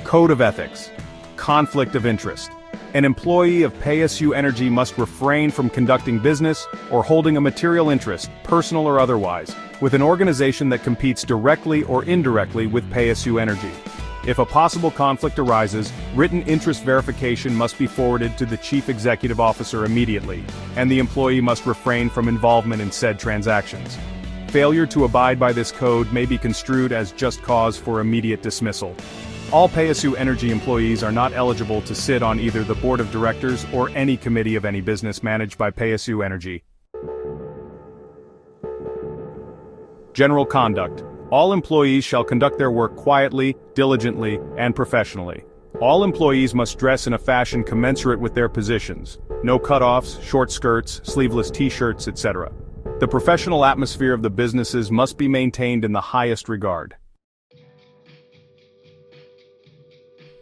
Code of Ethics. Conflict of interest. An employee of PSU Energy must refrain from conducting business or holding a material interest, personal or otherwise, with an organization that competes directly or indirectly with PSU Energy. If a possible conflict arises, written interest verification must be forwarded to the Chief Executive Officer immediately, and the employee must refrain from involvement in said transactions. Failure to abide by this code may be construed as just cause for immediate dismissal. All PSU Energy employees are not eligible to sit on either the board of directors or any committee of any business managed by PSU Energy. General conduct. All employees shall conduct their work quietly, diligently, and professionally. All employees must dress in a fashion commensurate with their positions. No cutoffs, short skirts, sleeveless t-shirts, etc. The professional atmosphere of the businesses must be maintained in the highest regard.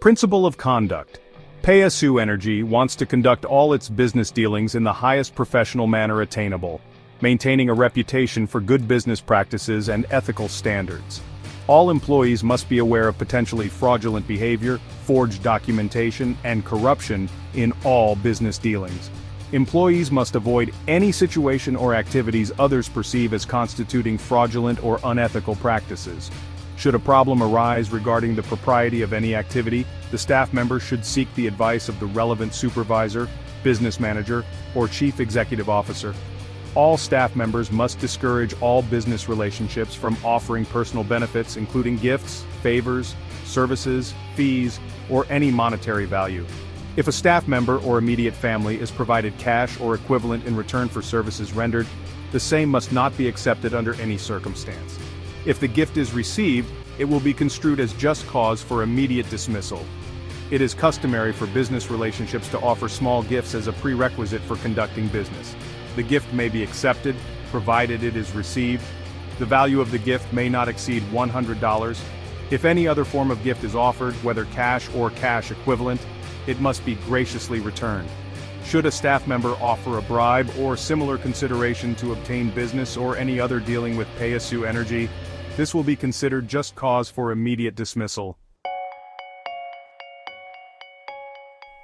Principle of conduct. PSU Energy wants to conduct all its business dealings in the highest professional manner attainable, maintaining a reputation for good business practices and ethical standards. All employees must be aware of potentially fraudulent behavior, forged documentation, and corruption in all business dealings. Employees must avoid any situation or activities others perceive as constituting fraudulent or unethical practices. Should a problem arise regarding the propriety of any activity, the staff member should seek the advice of the relevant supervisor, business manager, or chief executive officer. All staff members must discourage all business relationships from offering personal benefits including gifts, favors, services, fees, or any monetary value. If a staff member or immediate family is provided cash or equivalent in return for services rendered, the same must not be accepted under any circumstance. If the gift is received, it will be construed as just cause for immediate dismissal. It is customary for business relationships to offer small gifts as a prerequisite for conducting business. The gift may be accepted, provided it is received. The value of the gift may not exceed $100. If any other form of gift is offered, whether cash or cash equivalent, it must be graciously returned. Should a staff member offer a bribe or similar consideration to obtain business or any other dealing with PSU Energy, this will be considered just cause for immediate dismissal.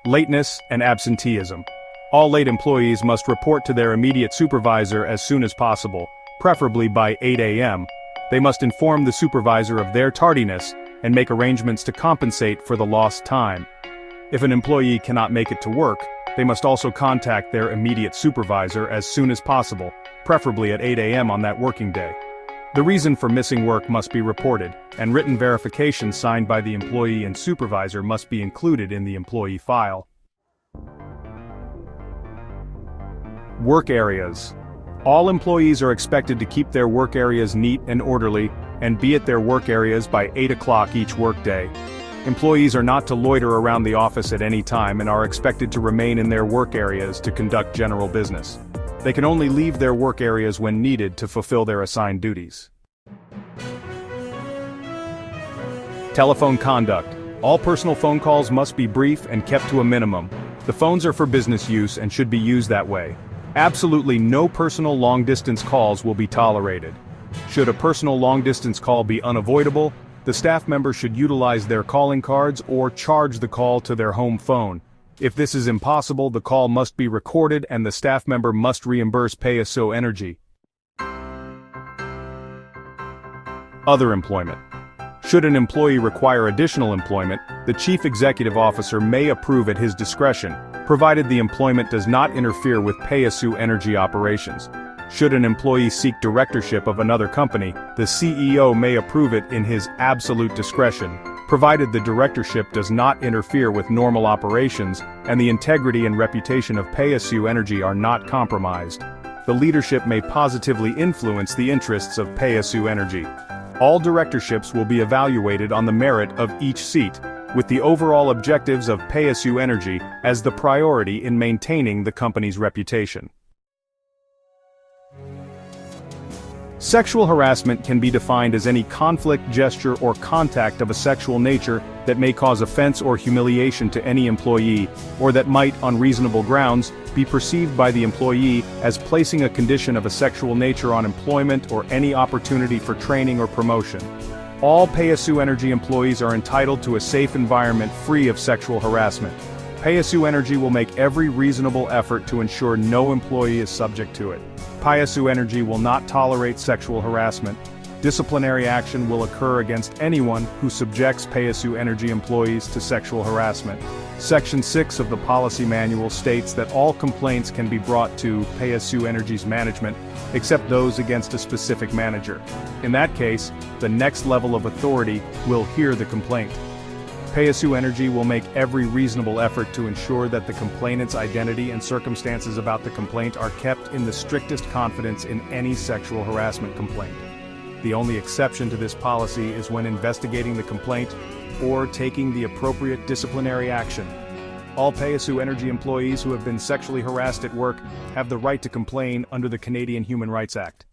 Lateness and absenteeism. All late employees must report to their immediate supervisor as soon as possible, preferably by 8 a.m. They must inform the supervisor of their tardiness and make arrangements to compensate for the lost time. If an employee cannot make it to work, they must also contact their immediate supervisor as soon as possible, preferably at 8 a.m. on that working day. The reason for missing work must be reported, and written verification signed by the employee and supervisor must be included in the employee file. Work areas. All employees are expected to keep their work areas neat and orderly, and be at their work areas by 8 o'clock each workday. Employees are not to loiter around the office at any time and are expected to remain in their work areas to conduct general business. They can only leave their work areas when needed to fulfill their assigned duties. Telephone conduct. All personal phone calls must be brief and kept to a minimum. The phones are for business use and should be used that way. Absolutely no personal long-distance calls will be tolerated. Should a personal long-distance call be unavoidable, the staff member should utilize their calling cards or charge the call to their home phone. If this is impossible, the call must be recorded and the staff member must reimburse PSU Energy. Other employment. Should an employee require additional employment, the Chief Executive Officer may approve at his discretion, provided the employment does not interfere with PSU Energy operations. Should an employee seek directorship of another company, the CEO may approve it in his absolute discretion, provided the directorship does not interfere with normal operations and the integrity and reputation of PSU Energy are not compromised. The leadership may positively influence the interests of PSU Energy. All directorships will be evaluated on the merit of each seat, with the overall objectives of PSU Energy as the priority in maintaining the company's reputation. Sexual harassment can be defined as any conflict, gesture, or contact of a sexual nature that may cause offense or humiliation to any employee, or that might, on reasonable grounds, be perceived by the employee as placing a condition of a sexual nature on employment or any opportunity for training or promotion. All PSU Energy employees are entitled to a safe environment free of sexual harassment. PSU Energy will make every reasonable effort to ensure no employee is subject to it. PSU Energy will not tolerate sexual harassment. Disciplinary action will occur against anyone who subjects PSU Energy employees to sexual harassment. Section 6 of the policy manual states that all complaints can be brought to PSU Energy's management, except those against a specific manager. In that case, the next level of authority will hear the complaint. PSU Energy will make every reasonable effort to ensure that the complainant's identity and circumstances about the complaint are kept in the strictest confidence in any sexual harassment complaint. The only exception to this policy is when investigating the complaint or taking the appropriate disciplinary action. All PSU Energy employees who have been sexually harassed at work have the right to complain under the Canadian Human Rights Act.